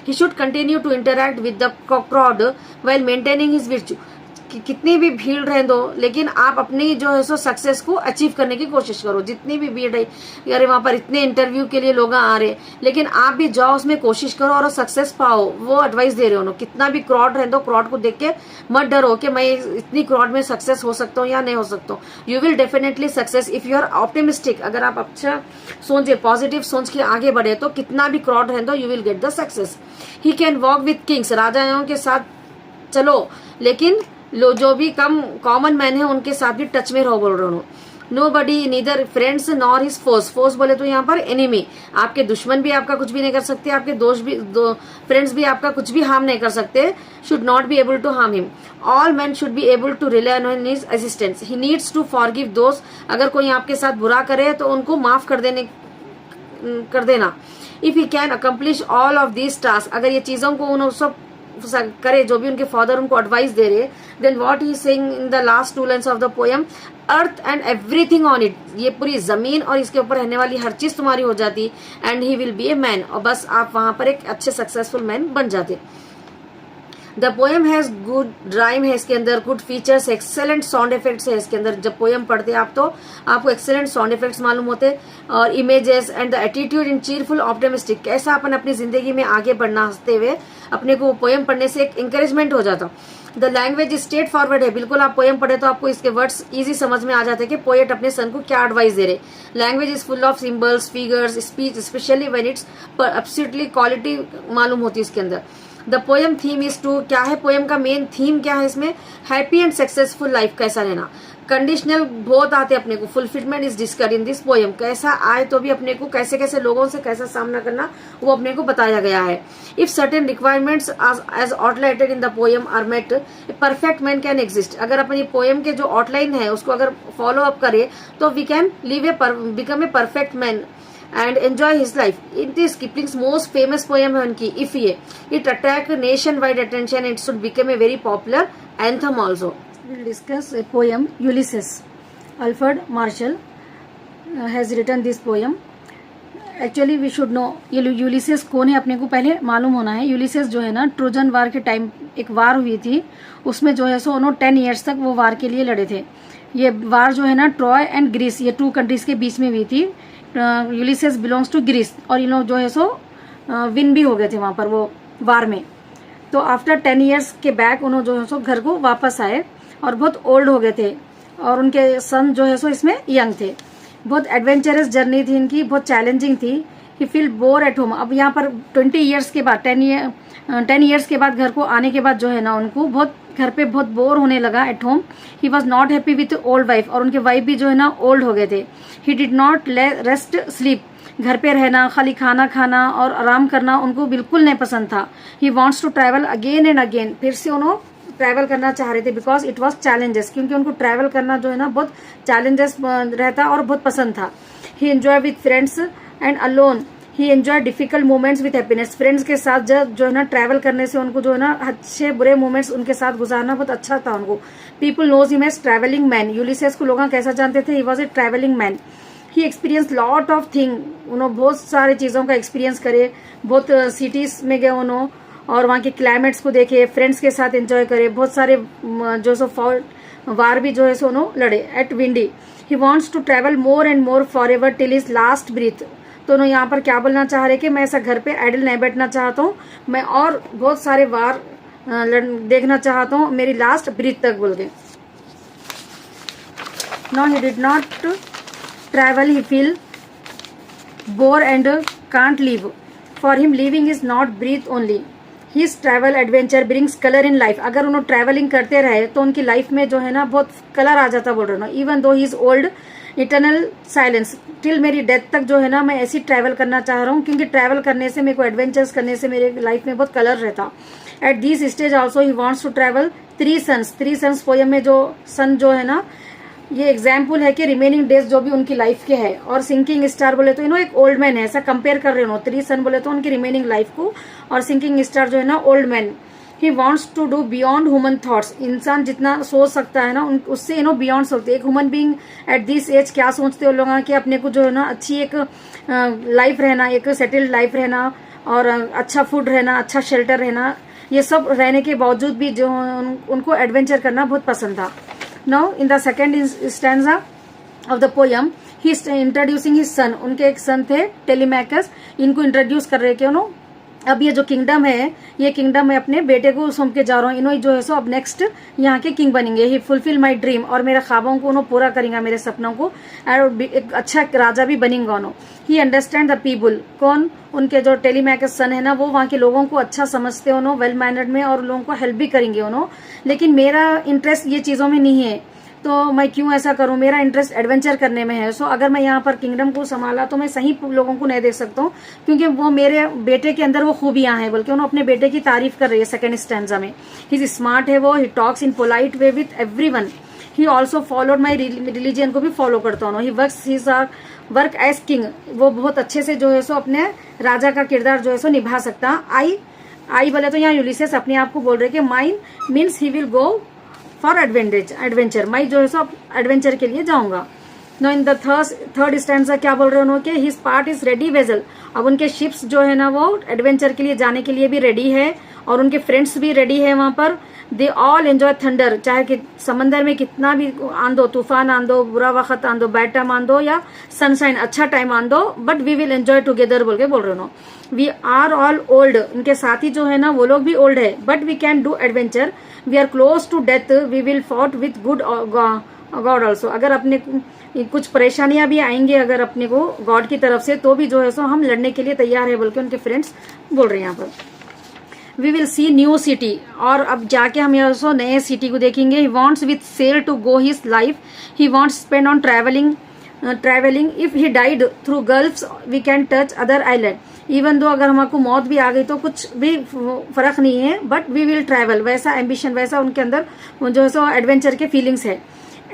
S2: He should continue to interact with the crowd while maintaining his virtue, कितनी भी भीड़ रह दो लेकिन आप अपनी जो है सो सक्सेस को अचीव करने की कोशिश करो। जितनी भी भीड़ है, अरे वहां पर इतने इंटरव्यू के लिए लोग आ रहे, लेकिन आप भी जाओ उसमें कोशिश करो और सक्सेस पाओ। वो एडवाइस दे रहे हो, कितना भी क्राउड रह दो, क्राउड को देख के मत डरो कि मैं इतनी क्राउड में सक्सेस हो सकता हूँ या नहीं हो सकता हूँ। You will definitely success if you are optimistic. अगर आप अच्छा सोचे, पॉजिटिव सोच के आगे बढ़े तो कितना भी क्राउड रह दो you will get the success. He can walk with Kings, राजाओं के साथ चलो, लेकिन जो भी कम कॉमन मैन है उनके साथ भी टच में रहो बोल रहा हूँ। Nobody neither friends nor his foes, foes बोले तो यहाँ पर एनिमी, आपके दुश्मन भी आपका कुछ भी नहीं कर सकते, आपके दोस्त भी फ्रेंड्स भी आपका कुछ भी हार्म नहीं कर सकते। Should not be able to harm him. All man should be able to rely on his assistance. He needs to forgive दोस्त, अगर कोई आपके साथ बुरा करे तो उनको माफ कर देना। If he can accomplish all of these task, अगर ये चीजों को उन सब करे जो भी उनके फादर उनको एडवाइस दे रहे, then what he saying in the last 2 lines of the poem, earth and everything on it, ये पूरी जमीन और इसके ऊपर रहने वाली हर चीज तुम्हारी हो जाती, and he will be a man, और बस आप वहां पर एक अच्छे सक्सेसफुल मैन बन जाते। The poem has good rhyme है इसके अंदर, good features, excellent sound effects है इसके अंदर। जब पोएम पढ़ते आप तो आपको एक्सेलेंट साउंड इफेक्ट्स मालूम होते, और images and the attitude in चीरफुल optimistic, कैसा अपन अपनी जिंदगी में आगे बढ़ना हंसते हुए, अपने को पोएम पढ़ने से एक इंकरेजमेंट हो जाता। द लैंग्वेज स्ट्रेट फॉरवर्ड है, बिल्कुल आप पोएम पढ़े तो आपको इसके वर्ड्स इजी समझ में आ जाते कि पोएट अपने सन को क्या एडवाइस दे रहे। Language is full of symbols, figures, speech, specially when it's absolutely quality मालूम होती है इसके अंदर। The poem theme is to, क्या है पोएम का मेन थीम क्या है इसमें, हैप्पी एंड सक्सेसफुल लाइफ कैसा रहना। कंडीशनल बहुत आते अपने को, fulfilment is discussed in this poem, कैसा आए तो भी अपने को कैसे कैसे लोगों से कैसा सामना करना वो अपने को बताया गया है। If certain requirements as outlined in the poem are met, perfect man can exist. अगर अपनी पोएम के जो आउटलाइन है उसको अगर फॉलो अप करे तो we can become a perfect man and enjoy his life. It is Kipling's most famous poem है उनकी If ये. It attract nationwide attention. It should become a very popular anthem also.
S1: We'll discuss a poem, Ulysses. Alfred Marshall has written this poem. Actually we should know यूलिसेस कौन है, अपने को पहले मालूम होना है। यूलिसेस जो है ना, ट्रोजन वार के टाइम एक वार हुई थी, उसमें जो है सो उन्होंने 10 years तक वो वार के लिए लड़े थे। ये वार जो है ना ट्रॉय एंड ग्रीस, ये 2 countries के बीच में हुई थी। यूलिसेस बिलोंग्स टू ग्रीस, और ये लोग जो है सो विन भी हो गए थे वहां पर वो वार में। तो आफ्टर 10 years के बैक उन्होंने जो है सो घर को वापस आए, और बहुत ओल्ड हो गए थे, और उनके सन जो है सो इसमें यंग थे। बहुत एडवेंचरस जर्नी थी इनकी, बहुत चैलेंजिंग थी। ही फील बोर एट होम। अब यहाँ पर 20 years के बाद 10 years के बाद घर को आने के बाद जो है ना उनको बहुत घर पे बहुत बोर होने लगा at home. He was not happy with old wife, और उनके वाइफ भी जो है ना ओल्ड हो गए थे। ही डिड नॉट रेस्ट स्लीप, घर पे रहना, खाली खाना खाना और आराम करना उनको बिल्कुल नहीं पसंद था। He wants to travel again and again, फिर से उन्होंने ट्रैवल करना चाह रहे थे, बिकॉज इट वॉज चैलेंजेस, क्योंकि उनको ट्रैवल करना जो है ना बहुत चैलेंजेस रहता और बहुत पसंद था। He enjoy with friends and alone, he enjoy difficult moments with happiness. Friends के साथ जो है ना ट्रैवल करने से उनको जो है ना अच्छे बुरे मोमेंट्स उनके साथ गुजारना बहुत अच्छा था उनको। People knows him as travelling man, Ulysses को लोग कैसा जानते थे, he was a travelling man. He experience lot of thing, उन्होंने बहुत सारी चीजों का एक्सपीरियंस करे, बहुत सिटीज में गए उन्होंने और वहाँ के क्लाइमेट्स को देखे, फ्रेंड्स के साथ एंजॉय करे, बहुत सारे जो सो वार भी जो है सो उन्होंने लड़े at windy. He wants to travel more and more for ever till his last breath. तो उन्होंने यहाँ पर क्या बोलना चाह रहे कि मैं ऐसा घर पे आइडल नहीं बैठना चाहता हूँ, मैं और बहुत सारे वार देखना चाहता हूँ मेरी लास्ट ब्रीथ तक बोल गए। No he did not travel, he feel bore and can't live. For him living is not breath only, his travel adventure brings colour in life. अगर उन्होंने ट्रैवलिंग करते रहे तो उनकी लाइफ में जो है ना बहुत कलर आ जाता बोल रहा हूँ। Even though he is old eternal silence, till मेरी डेथ तक जो है ना मैं ऐसी ट्रैवल करना चाह रहा हूँ, क्योंकि ट्रैवल करने से मेरे को एडवेंचर्स करने से मेरे लाइफ में बहुत कलर रहता। At this stage also he wants to travel three sons poem में जो सन जो है ना, ये एग्जाम्पल है कि रिमेनिंग डेज जो भी उनकी लाइफ के है। और सिंकिंग स्टार बोले तो एक ओल्ड मैन है, ऐसा कंपेयर कर रहे हो। थ्री सन बोले तो उनकी रिमेनिंग लाइफ को, और सिंकिंग स्टार जो है ना old man. He wants to do beyond human thoughts, इंसान जितना सोच सकता है ना उससे बियॉन्ड सोचते। एक human being at this age क्या सोचते हो लोग कि अपने को जो है ना अच्छी एक लाइफ रहना, एक सेटल्ड लाइफ रहना, और अच्छा फूड रहना, अच्छा शेल्टर रहना, ये सब रहने के बावजूद भी जो उनको एडवेंचर करना बहुत पसंद था। Now in the second stanza of the poem he introducing his son, उनके एक सन थे टेलीमैकस, इनको इंट्रोड्यूस कर रहे कि अब ये जो किंगडम है, ये किंगडम मैं अपने बेटे को सौंप के जा रहा हूँ, इन्हों जो है सो अब नेक्स्ट यहाँ के किंग बनेंगे। ही फुलफिल माई ड्रीम, और मेरे ख्वाबों को उन्होंने पूरा करेंगे, मेरे सपनों को, और एक अच्छा राजा भी बनेंगे उन्होंने। ही अंडरस्टैंड द पीपल, कौन, उनके जो टेलीमैकस सन है ना, वो वहाँ के लोगों को अच्छा समझते उन्होंने, वेल मैनर्ड में, और लोगों को हेल्प भी करेंगे उन्होंने। लेकिन मेरा इंटरेस्ट ये चीजों में नहीं है, तो मैं क्यों ऐसा करूं, मेरा इंटरेस्ट एडवेंचर करने में है। सो अगर मैं यहाँ पर किंगडम को संभाला तो मैं सही लोगों को नहीं देख सकता हूँ, क्योंकि वो मेरे बेटे के अंदर वो खूबियां हैं, बल्कि उन्होंने अपने बेटे की तारीफ कर रही है सेकंड स्टैंजा में। ही स्मार्ट है वो, he talks in polite way with everyone, he also followed my religion को भी फॉलो करता हूँ। ही वर्क एज किंग, वो बहुत अच्छे से जो है सो अपने राजा का किरदार जो है सो निभा सकता। आई बोले तो यहाँ यूलिसेस अपने आप को बोल रहे कि mine means he will go for adventure, मैं जो है सो एडवेंचर के लिए जाऊंगा। No in the third stanza क्या बोल रहे हैं उन्होंने कि his part is ready vessel, अब उनके शिप्स जो है ना वो एडवेंचर के लिए जाने के लिए भी रेडी है, और उनके फ्रेंड्स भी रेडी है वहां पर। दे ऑल एंजॉय थंडर, चाहे कि समंदर में कितना भी आंदो, तूफान आंदो, बुरा वक्त आंदो, बैड टाइम आंदो, या सनशाइन अच्छा टाइम आंदो, but we will enjoy together बोल रहे हो। वी आर ऑल ओल्ड, उनके साथी जो है ना वो लोग भी ओल्ड है, but we can do adventure, we are close to death, we will fought with good god also. अगर अपने कुछ परेशानियां भी आएंगे अगर अपने को गॉड की तरफ से, तो भी जो है सो हम लड़ने के लिए तैयार है, बल्कि उनके फ्रेंड्स बोल रहे हैं यहाँ पर। We will see new city, और अब जाके हम यहाँ सो नए सिटी को देखेंगे। He wants with sail to go his life, he wants spend on travelling, if he died through gulfs we can touch other island, even though अगर हमको मौत भी आ गई तो कुछ भी फर्क नहीं है, बट वी विल ट्रैवल, वैसा एम्बिशन, वैसा उनके अंदर जो है सो एडवेंचर के फीलिंग्स है।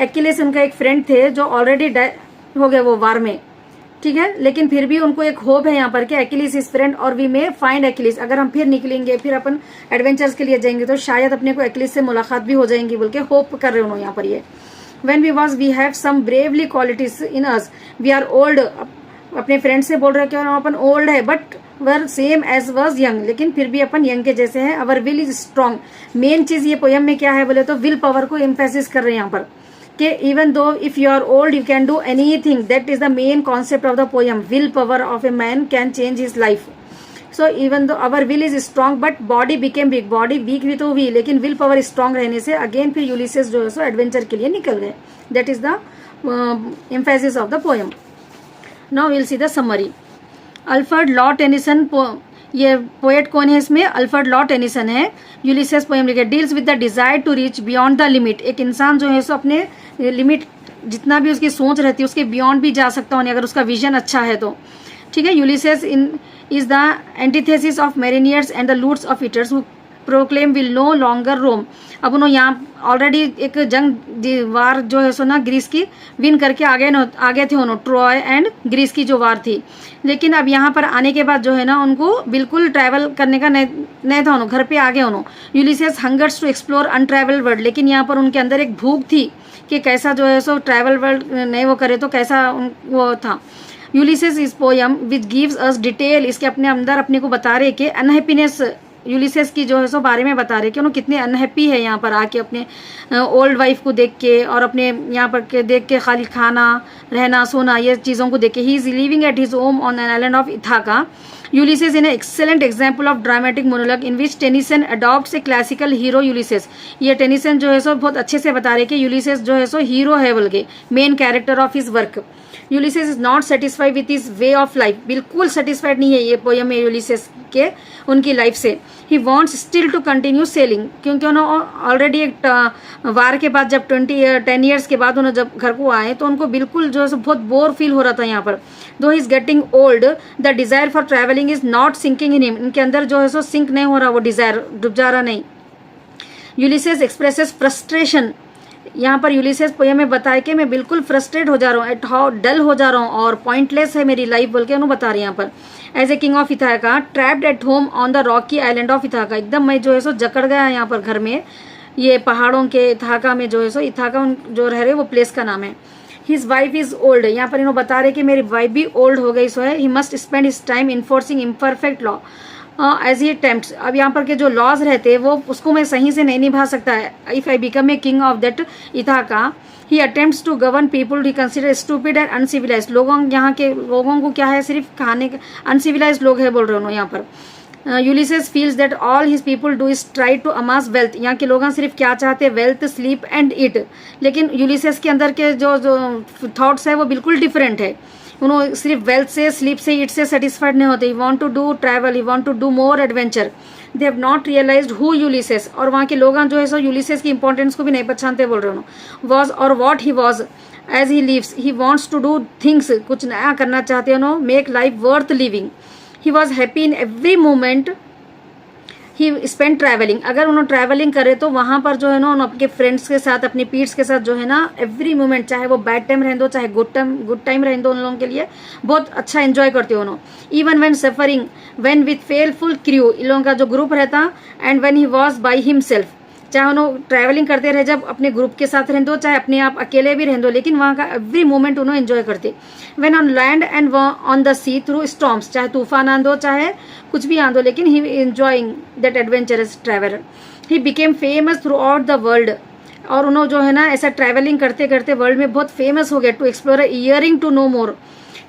S1: एक्किलिस उनका एक फ्रेंड थे जो ऑलरेडी हो गए वो वार में, ठीक है, लेकिन फिर भी उनको एक होप है यहाँ पर कि एक्किलिस इज फ्रेंड और वी मे फाइंड एक्किलिस, अगर हम फिर निकलेंगे, फिर अपन एडवेंचर्स के लिए जाएंगे तो शायद अपने को एक्किलिस से मुलाकात भी हो जाएंगी, बोल के होप कर रहे हो यहाँ पर ये। When we have some bravely qualities in us, we are old, अपने फ्रेंड से बोल रहे कि अपन ओल्ड है, but were same age was young, लेकिन फिर भी अपन यंग के जैसे हैं। Our will is strong, main चीज ये पोयम में क्या है बोले तो विल पावर को एम्फेसिस कर रहे हैं यहाँ पर, कि even though if you are old you can do anything, that is the main concept of the poem. Will power of a man can change his life. So even though our will is strong but body became weak, body weak भी तो हुई, लेकिन विल पावर स्ट्रांग रहने से अगेन फिर यूलिसेस जो है सो एडवेंचर के लिए निकल गए। That is the emphasis of the poem. Now will see the summary. Alfred Lord Tennyson, ये पोएट कौन है इसमें? अल्फ्रेड लॉ टेनिसन है। यूलिसेस पोएम लिखे, deals with the desire to reach beyond the limit, एक इंसान जो है सो अपने लिमिट जितना भी उसकी सोच रहती है उसके बियॉन्ड भी जा सकता है अगर उसका विजन अच्छा है तो, ठीक है। यूलिसेस is the antithesis of mariners and the loots of eaters who proclaim will no longer roam। अब उन्होंने यहाँ ऑलरेडी एक जंग वार जो है सो ना ग्रीस की विन करके आगे थे उन्होंने, ट्रॉय एंड ग्रीस की जो वार थी, लेकिन अब यहाँ पर आने के बाद जो है ना उनको बिल्कुल ट्रैवल करने का नहीं था, उन्होंने घर पे आ गए उन्होंने। यूलिसेस हंगर्स टू एक्सप्लोर अनट्रैवल वर्ल्ड, लेकिन यहाँ पर उनके अंदर एक भूख थी कि कैसा जो है सो ट्रैवल वर्ल्ड नहीं वो करे तो कैसा वो था। Ulysses is poem which gives us detail, इसके अपने अंदर अपने को बता रहे कि अनहैप्पीनेस यूलिसेस की जो है सो बारे में बता रहे कि उन्होंने कितने अनहैप्पी है यहाँ पर आके अपने ओल्ड वाइफ को देख के, और अपने यहाँ पर के देख के खाली खाना रहना सोना ये चीज़ों को देख के। He is living at his home on an island of Ithaca. Ulysses in excellent example of dramatic monologue in which Tennyson adopts a classical hero Ulysses. ये टेनिसन जो है सो बहुत अच्छे से बता रहे कि यूलिसेस जो है सो हीरो है बोल के, main character of his work. Ulysses is not satisfied with his way of life, बिल्कुल सेटिस्फाइड नहीं है ये पोयम में यूलिसेस के उनकी लाइफ से। He wants still to continue sailing, क्योंकि उन्होंने ऑलरेडी एक वार के बाद जब 10 ईयर्स के बाद उन्होंने जब घर को आए तो उनको बिल्कुल जो है सो बहुत बोर फील हो रहा था यहाँ पर। Though he is getting old the desire for travelling is not sinking in him, इनके अंदर जो है सो सिंक नहीं हो रहा, वो डिजायर डूब जा रहा नहीं। यूलिसेस एक्सप्रेसेस फ्रस्ट्रेशन, यहाँ पर यूलिसेस पोयम में बताया कि मैं बिल्कुल फ्रस्ट्रेट हो जा रहा हूँ, एट हाउ डल हो जा रहा हूँ और पॉइंटलेस है मेरी लाइफ बोल के उन्होंने बता रही है यहाँ पर। As a king of Ithaca trapped at home on the rocky island of Ithaca, एकदम मैं जो है सो जकड़ गया यहाँ पर घर में, ये पहाड़ों के इथाका में जो है सो, इथाका जो रह रहे वो प्लेस का नाम है। हिज वाइफ इज ओल्ड, यहाँ पर इन्होंने बता रहे कि मेरी वाइफ भी ओल्ड हो गई सो है। He must spend his time enforcing imperfect law as he attempts, अब यहाँ पर के जो लॉज रहते हैं वो उसको मैं सही से नहीं निभा सकता है। If I become a king of that Ithaca, he attempts to govern people he consider stupid and uncivilised, लोगों यहाँ के लोगों को क्या है, सिर्फ खाने के अनसिविलाइज लोग है बोल रहे हो यहाँ पर। Ulysses feels that all his people do is try to amass wealth, यहाँ के लोग सिर्फ क्या चाहते हैं, वेल्थ, स्लीप एंड ईट, लेकिन यूलिसेस के अंदर के जो थॉट्स है वो बिल्कुल डिफरेंट है। उन्होंने सिर्फ वेल्थ से, स्लीप से, ईट से सेटिस्फाइड नहीं होते। He want to do travel, he want to do more adventure. They have not realized who Ulysses, और वहाँ के लोग जो है सो यूलिसेस की इंपॉर्टेंस को भी नहीं पहचानते बोल रहे हो। वॉज और what he was as he lives, he wants to do things, कुछ नया करना चाहते हैं, no make life worth living. He was happy in every moment he spend travelling, अगर उन्होंने ट्रैवलिंग करे तो वहाँ पर जो है ना अपने फ्रेंड्स के साथ, अपने पीट्स के साथ जो है ना एवरी मोमेंट, चाहे वो बैड टाइम रहने दो चाहे गुड टाइम रहने दो, उन लोगों के लिए बहुत अच्छा एंजॉय करते हो उन्होंने। Even when suffering when with faithful crew, इन लोगों का जो ग्रुप रहता, and when he was by himself, चाहे उन्होंने ट्रैवलिंग करते रहे जब अपने ग्रुप के साथ रहने दो चाहे अपने आप अकेले भी रहने दो, लेकिन वहाँ का एवरी मोमेंट उन्होंने एंजॉय करते। When on land and on the sea through storms, चाहे तूफान आंदो चाहे कुछ भी आंदो, लेकिन he enjoying that adventurous traveller. He became famous throughout the world, और उन्होंने जो है ना ऐसा ट्रैवलिंग करते करते वर्ल्ड में बहुत फेमस हो गया। To explore yearning to know more,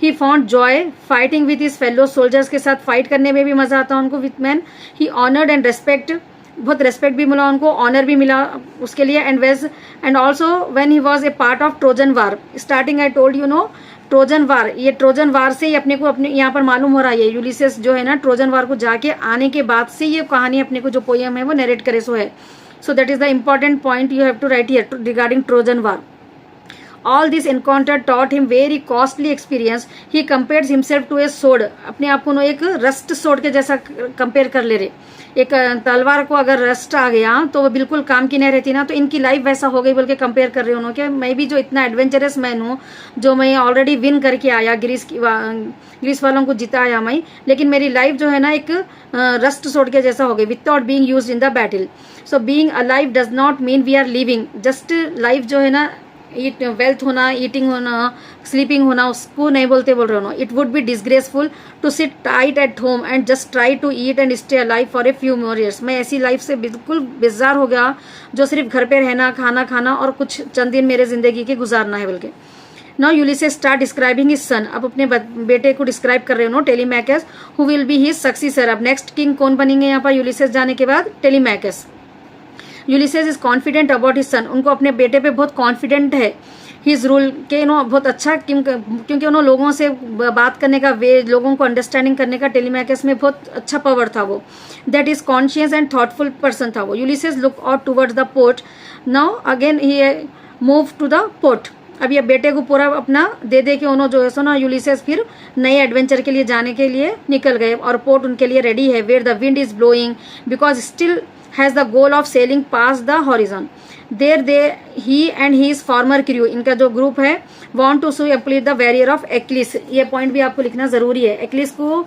S1: he found joy fighting with his fellow soldiers, के साथ फाइट करने में भी मजा आता उनको with man. He honoured and respect, बहुत रेस्पेक्ट भी मिला उनको, ऑनर भी मिला उसके लिए। And also when he was a part of Trojan war, starting I told you know Trojan war, ये ट्रोजन वार से ही अपने को अपने यहाँ पर मालूम हो रहा है, यूलिसेस जो है ना ट्रोजन वार को जाके आने के बाद से ये कहानी अपने को जो पोयम है वो नरेट करे सो है। So that is the important point you have to write here regarding Trojan war. All this encounter taught him very costly experience. He compares himself to a sword. अपने आप को एक रस्ट sword के जैसा कंपेयर कर ले रहे। एक तलवार को अगर रस्ट आ गया तो वो बिल्कुल काम की नहीं रहती ना, तो इनकी लाइफ वैसा हो गई बोल के कंपेयर कर रहे हैं उन्होंने। मैं भी जो इतना एडवेंचरस मैन हूँ, जो मैं ऑलरेडी विन करके आया, ग्रीस वालों को जिताया मैं, लेकिन मेरी लाइफ जो है ना एक रस्ट sword के जैसा हो गई, without being used in the battle. So being alive does not mean we are living, just life जो है ना ईट वेल्थ होना, ईटिंग होना, स्लीपिंग होना, उसको नहीं बोलते बोल रहे हो। It would be disgraceful to sit tight at home and just try to eat and stay alive for a few more years. मैं ऐसी लाइफ से बिल्कुल बेजार हो गया जो सिर्फ घर पे रहना, खाना खाना और कुछ चंद दिन मेरे जिंदगी के गुजारना है बोल के। Now Ulysses start describing his son, अब अपने बेटे को डिस्क्राइब कर रहे हो, Telemachus, who will be his successor. अब नेक्स्ट किंग कौन बनेंगे यहाँ पर यूलिसेस जाने के बाद? Telemachus. Ulysses is confident about his son, उनको अपने बेटे पे बहुत कॉन्फिडेंट है। हिज रूल के बहुत अच्छा, क्योंकि उन्होंने लोगों से बात करने का वे, लोगों को अंडरस्टैंडिंग करने का टेलीमैकस में बहुत अच्छा पावर था वो। That is conscious and thoughtful person था वो। Ulysses look out towards the port, now again he move to the port. अब ये बेटे को पूरा अपना दे के उन्होंने जो है सो ना यूलिसेस फिर नए एडवेंचर के लिए जाने के लिए निकल गए, और पोर्ट उनके लिए रेडी है। Where the wind is blowing because still has the goal of sailing past the horizon. There he and his former crew, इनका जो ग्रुप है, want to complete the barrier of Achilles. ये पॉइंट भी आपको लिखना जरूरी है। एक्लिस को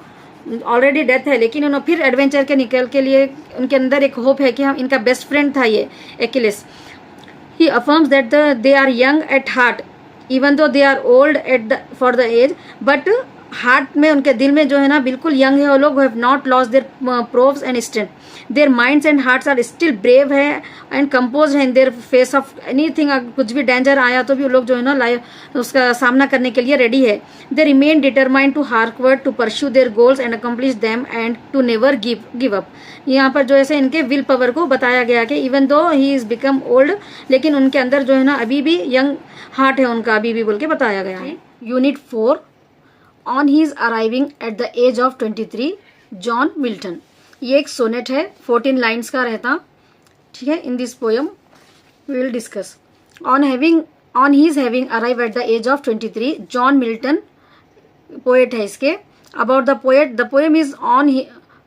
S1: ऑलरेडी डेथ है, लेकिन उन्होंने फिर एडवेंचर के निकल के लिए उनके अंदर एक होप है कि हम, इनका बेस्ट फ्रेंड था ये Achilles. He affirms that they are young at heart, even though they are old for the age, but heart में, उनके दिल में जो है ना बिल्कुल यंग है वो लोग। Have not lost their prowess and strength, their minds and hearts are still brave है एंड कंपोज है in their face of anything. कुछ भी डेंजर आया तो भी वो लोग जो है ना लाइफ उसका सामना करने के लिए रेडी है। They remain determined to hard work to pursue their goals and accomplish them and to never give up. यहाँ पर जो है इनके विल पावर को बताया गया कि इवन दो ही इज बिकम ओल्ड, लेकिन उनके अंदर जो है ना अभी भी यंग हार्ट है उनका, अभी भी बोल के बताया गया है। Unit 4 on his arriving at the age of 23, John Milton. ये एक सोनेट है, 14 लाइन्स का रहता, ठीक है। In this poem we will discuss on his having arrive at the age of 23, John Milton poet है इसके। About the poet, the poem is on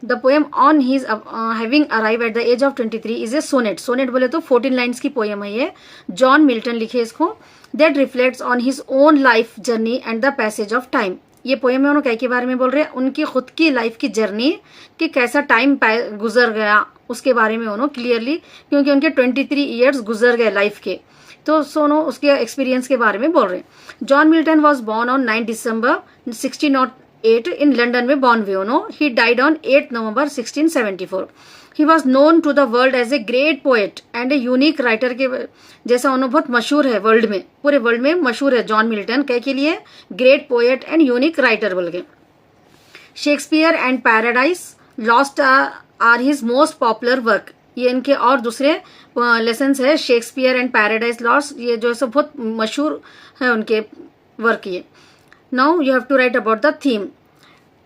S1: the poem on his having arrive at the age of 23 is a sonnet. Sonnet बोले तो 14 लाइन्स की पोएम है ये. जॉन मिल्टन लिखे इसको. That reflects on his own life journey and the passage of time. ये पोएम में उन्होंने क्या के बारे में बोल रहे हैं, उनकी खुद की लाइफ की जर्नी कि कैसा टाइम गुजर गया उसके बारे में उन्होंने क्लियरली, क्योंकि उनके 23 ईयर्स गुजर गए लाइफ के, तो सोनो उसके एक्सपीरियंस के बारे में बोल रहे हैं. John Milton was born on 9 December 1608 in London में बॉर्न हुए उन्होंने. He died on 8 November 1674. He was known to the world as a great poet and a unique writer के जैसा उन्होंने बहुत मशहूर है वर्ल्ड में, पूरे वर्ल्ड में मशहूर है जॉन मिल्टन कह के लिए great poet and unique writer बोल के. Shakespeare and paradise lost are his most popular work. ये इनके और दूसरे लेसन्स है. शेक्सपियर एंड पैराडाइज लॉस्ट ये जो है सब बहुत मशहूर है उनके वर्क. ये now you have to write about the theme.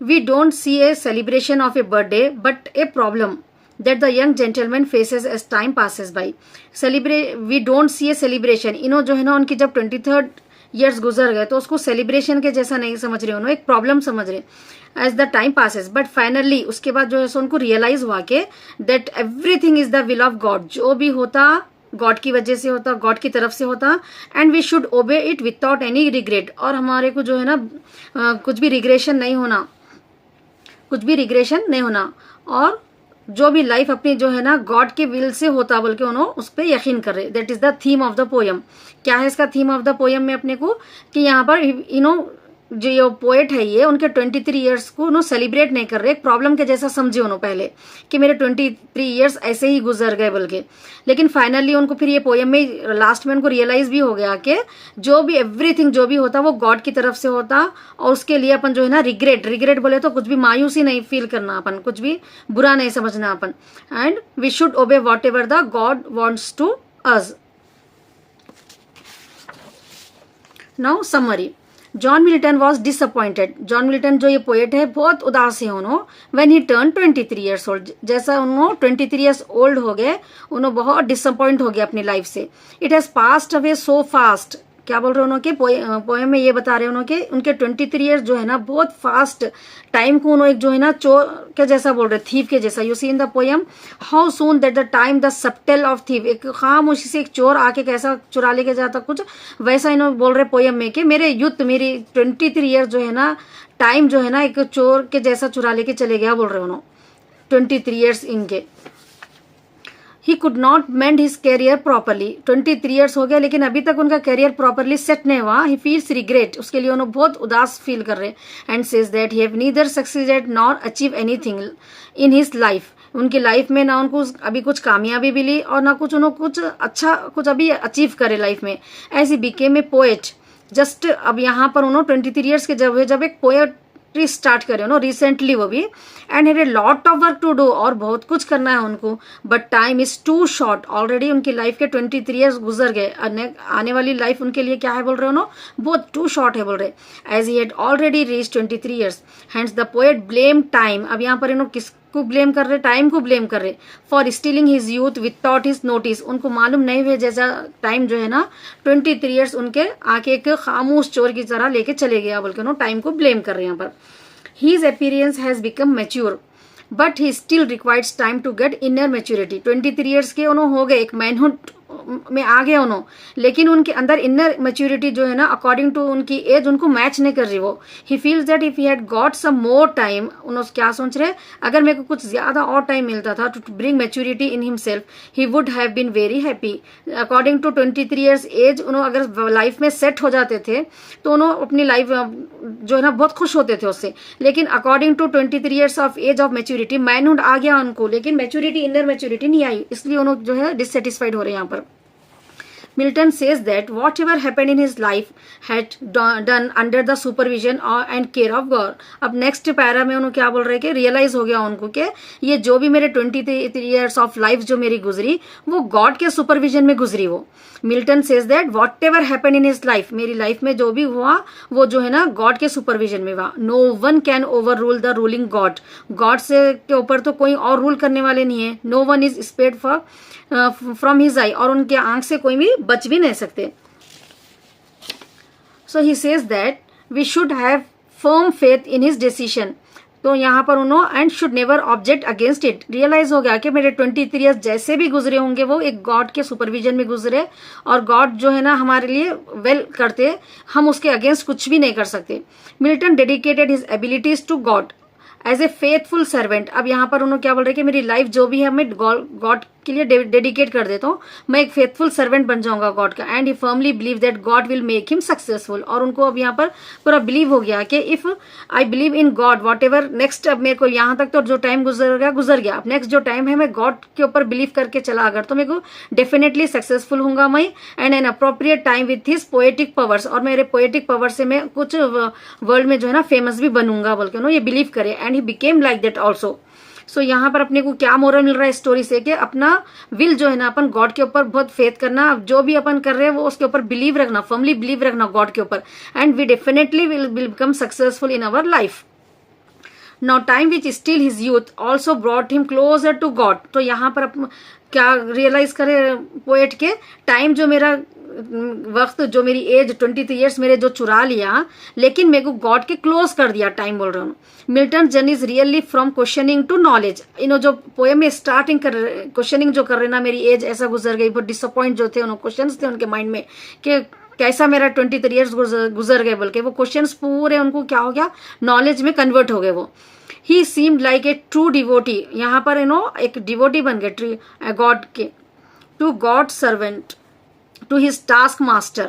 S1: We don't see a celebration of a birthday but a problem that the young gentleman faces as time passes by. We don't see a celebration. इन्हों जो है ना उनकी जब 23rd years गुजर गए तो उसको सेलिब्रेशन के जैसा नहीं समझ रहे, उन्होंने एक प्रॉब्लम समझ रहे as the time passes. But finally उसके बाद जो है सो उनको रियलाइज हुआ कि that everything is the will of God. जो भी होता गॉड की वजह से होता, गॉड की तरफ से होता, and we should obey it without any regret. और हमारे को जो है ना कुछ भी रिग्रेशन नहीं होना, और जो भी लाइफ अपनी जो है ना गॉड के विल से होता बोल के उन्होंने उस पर यकीन कर रहे. That is the theme of the poem. क्या है इसका थीम ऑफ द पोएम में अपने को कि यहाँ पर जो ये पोएट है ये उनके 23 ईयर्स को उन्होंने सेलिब्रेट नहीं कर रहे, एक प्रॉब्लम के जैसा समझे उन्होंने पहले कि मेरे 23 ईयर्स ऐसे ही गुजर गए बोल के. लेकिन फाइनली उनको फिर ये पोएम में लास्ट में उनको रियलाइज भी हो गया कि जो भी एवरीथिंग जो भी होता वो गॉड की तरफ से होता, और उसके लिए अपन जो है ना रिग्रेट बोले तो कुछ भी मायूसी नहीं फील करना, अपन कुछ भी बुरा नहीं समझना अपन. And we should obey whatever the God wants to us. Now summary. John Milton was disappointed. John Milton जो ये पोएट है बहुत उदास है उन्होंने. When he turn 23 years old, जैसा उन्होंने 23 ईयर्स ओल्ड हो गए उन्होंने बहुत डिसअपॉइंट हो गया अपनी लाइफ से. It has passed away so fast. क्या बोल रहे हैं उन्होंने पोएम में ये बता रहे हैं उन्होंने उनके 23 ईयर्स जो है ना बहुत फास्ट टाइम को उन्होंने एक जो है ना चोर के जैसा बोल रहे, थीव के जैसा. You see in the poem how soon that the time the subtle of thief. एक खामोशी से एक चोर आके कैसा चुरा लेके जाता, कुछ वैसा इन्होंने बोल रहे पोएम में कि मेरे यूथ मेरी 23 ईयर्स जो है ना टाइम जो है ना एक चोर के जैसा चुरा लेके चले गया बोल रहे उन्होंने 23 ईयर्स इनके. He could not mend his career properly. 23 years हो गया लेकिन अभी तक उनका कैरियर प्रॉपरली सेट नहीं हुआ. He feels regret. उसके लिए उन्होंने बहुत उदास फील कर रहे. And says that he have neither succeeded nor achieve anything in his life. उनकी लाइफ में ना उनको अभी कुछ कामयाबी मिली और ना कुछ उन्होंने कुछ अच्छा कुछ अभी अचीव करे लाइफ में. As he became a poet just. अब यहाँ पर उन्होंने 23 ईयर्स के जब एक पोएट स्टार्ट करे नो रिसेंटली वो भी. And had a lot of work to do. और बहुत कुछ करना है उनको. But time is too short. Already उनकी लाइफ के 23 ईयर्स गुजर गए. आने वाली लाइफ उनके लिए क्या है बोल रहे हो नो बहुत टू शॉर्ट है बोल रहे. As he had already reach 23 years. Hence the poet blame time. अब यहाँ पर इन्होंने किसको ब्लेम कर रहे, टाइम को ब्लेम कर रहे for stealing his youth without his notice. उनको मालूम नहीं हुए जैसा टाइम जो है ना 23 ईयर्स उनके आके एक खामोश चोर की तरह लेके चले गया बोल के उन्होंने टाइम को ब्लेम कर रहे हैं यहाँ पर. His appearance has become mature, but he still requires time to get inner maturity. 23 years के उन्होंने हो गए, एक मैनहुड में आ गए उन्होंने, लेकिन उनके अंदर इनर मेच्योरिटी जो है ना अकॉर्डिंग टू उनकी एज उनको मैच नहीं कर रही वो. He feels that if he had got some more time. उन्होंने क्या सोच रहे, अगर मेरे को कुछ ज्यादा और टाइम मिलता था to bring maturity in himself he would have been very happy. According to 23 years age उन्होंने अगर लाइफ में सेट हो जाते थे तो उन्होंने अपनी लाइफ जो है ना बहुत खुश होते थे उससे. लेकिन according to 23 years of age of maturity manhood आ गया उनको, लेकिन मेच्योरिटी इनर मेच्योरिटी नहीं आई, इसलिए उन्होंने जो है डिससेटिस्फाइड हो रहे हैं यहाँ पर. Milton says that whatever happened in his life had done under the supervision and care of God. अब नेक्स्ट पैरा में उन्होंने क्या बोल रहे हैं कि रियलाइज हो गया उनको कि ये जो भी मेरे 23 ईयर्स ऑफ लाइफ जो मेरी गुजरी वो गॉड के सुपरविजन में गुजरी वो. Milton says that what ever happen in his life, मेरी लाइफ में जो भी हुआ वो जो है ना गॉड के सुपरविजन में हुआ. No one can overrule the ruling God. God से के ऊपर तो कोई और रूल करने वाले नहीं है. No one is spared for from his eye. और उनके आंख से कोई भी बच भी नहीं सकते. So he says that we should have firm faith in his decision. तो यहाँ पर उन्होंने and should never object against it, realize हो गया कि मेरे 23 ईयर्स जैसे भी गुजरे होंगे वो एक गॉड के सुपरविजन में गुजरे, और गॉड जो है ना हमारे लिए वेल करते, हम उसके अगेंस्ट कुछ भी नहीं कर सकते। Milton dedicated his abilities to God as a faithful servant. अब यहाँ पर उन्होंने क्या बोल रहे हैं कि मेरी लाइफ जो भी है मैं गॉड के लिए डेडिकेट कर देता हूँ, मैं एक फेथफुल सर्वेंट बन जाऊंगा गॉड का। And he firmly believe that God will make him successful, और उनको अब यहाँ पर पूरा बिलीव हो गया कि if I believe in God what ever next, अब मेरे को यहाँ तक तो जो टाइम गुजर गया, अब नेक्स्ट जो टाइम है मैं गॉड के ऊपर बिलीव करके चला अगर, तो मेरे को डेफिनेटली सक्सेसफुल होऊंगा मैं। And an appropriate time with his poetic powers, और मेरे पोएटिक पावर से मैं कुछ वर्ल्ड में जो है ना फेमस भी बनूंगा बोल के ये बिलीव करे। And he became like that also. So यहाँ पर अपने को क्या मोरल मिल रहा है स्टोरी से कि अपना विल जो है ना अपन गॉड के ऊपर बहुत फेथ करना, जो भी अपन कर रहे हैं वो उसके ऊपर बिलीव रखना, फर्मली बिलीव रखना गॉड के ऊपर, and we definitely will become successful in our life. Now time which still his youth also brought him closer to God. तो यहाँ पर क्या रियलाइज करे पोएट के, टाइम जो मेरा वक्त, जो मेरी एज 23 ईयर्स मेरे जो चुरा लिया, लेकिन मेरे को गॉड के क्लोज कर दिया टाइम बोल रहा हूँ। Milton journey is really from questioning to knowledge. इन्हों जो पोएम में स्टार्टिंग कर क्वेश्चनिंग जो कर रहे ना, मेरी एज ऐसा गुजर गई, बहुत डिसअपॉइंट जो थे उन्होंने क्वेश्चंस थे उनके माइंड में कि कैसा मेरा 23 ईयर्स गुजर गए बोल के, वो क्वेश्चंस पूरे उनको क्या हो गया, नॉलेज में कन्वर्ट हो गए वो। He seemed like a true devotee, यहाँ पर एक डिवोटी बन गए गॉड के, to God servant, to his taskmaster.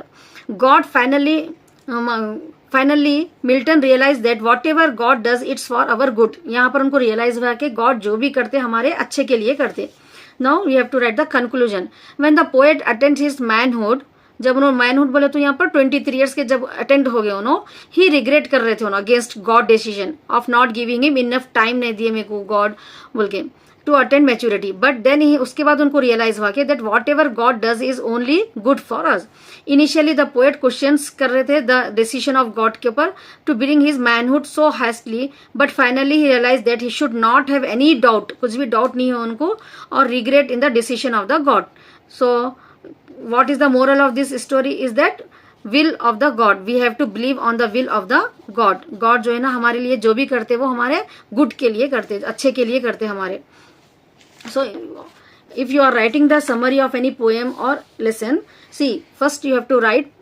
S1: God finally Milton realized that whatever God does it's for our good. यहाँ पर उनको रियलाइज हुआ कि गॉड जो भी करते हमारे अच्छे के लिए करते। Now we have to write the conclusion. When the poet attains his manhood, जब उन्होंने मैनहुड बोले तो यहाँ पर 23 ईयर्स के जब अटेंड हो गए उन्होंने, ही रिग्रेट कर रहे थे उन्होंने against God decision of not giving him enough time, नहीं दिए मेरे को गॉड बोल के to attend maturity. But then he उसके बाद उनको रियलाइज हुआ कि that whatever God does is only good for us. Initially the poet questions कर रहे थे द डिसीजन ऑफ गॉड के ऊपर to bring his manhood so hastily, but finally he realize that he should not have any doubt, कुछ भी डाउट नहीं हो उनको, और regret in the decision of the God. So what is the moral of this story is that will of the God, we have to believe on the will of the God. God जो है ना हमारे लिए जो भी करते वो हमारे गुड के लिए करते, अच्छे के लिए करते हमारे। So if you are writing the summary of any poem or lesson, see first you have to write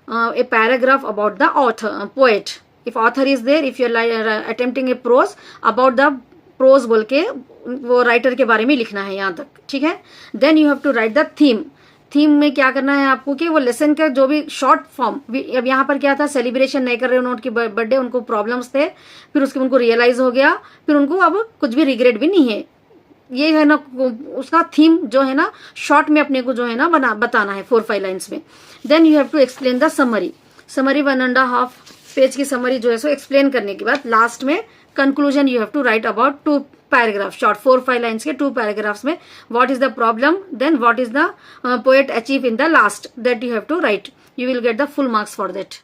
S1: a paragraph about the author, poet. If author is there, if you are attempting a prose, about the prose बोल के वो राइटर के बारे में लिखना है यहाँ तक, ठीक है। Then you have to write the theme. Theme में क्या करना है आपको कि वो लेसन का जो भी शॉर्ट फॉर्म, अब यहाँ पर क्या था, सेलिब्रेशन नहीं कर रहे उन्होंने उनकी बर्थडे, उनको प्रॉब्लम्स थे, फिर उसके उनको रियलाइज हो गया, फिर उनको अब कुछ भी रिग्रेट भी नहीं है, ये है ना उसका थीम जो है ना शॉर्ट में अपने को जो है ना बताना है 4-5 लाइन्स में। Then you have to explain the summary 1.5 page की समरी जो है सो एक्सप्लेन करने के बाद लास्ट में conclusion you have to write about 2 paragraph short 4-5 lines के 2 पैराग्राफ्स में what is the problem, then what is the poet achieve in the last, that you have to write, you will get the full marks for that.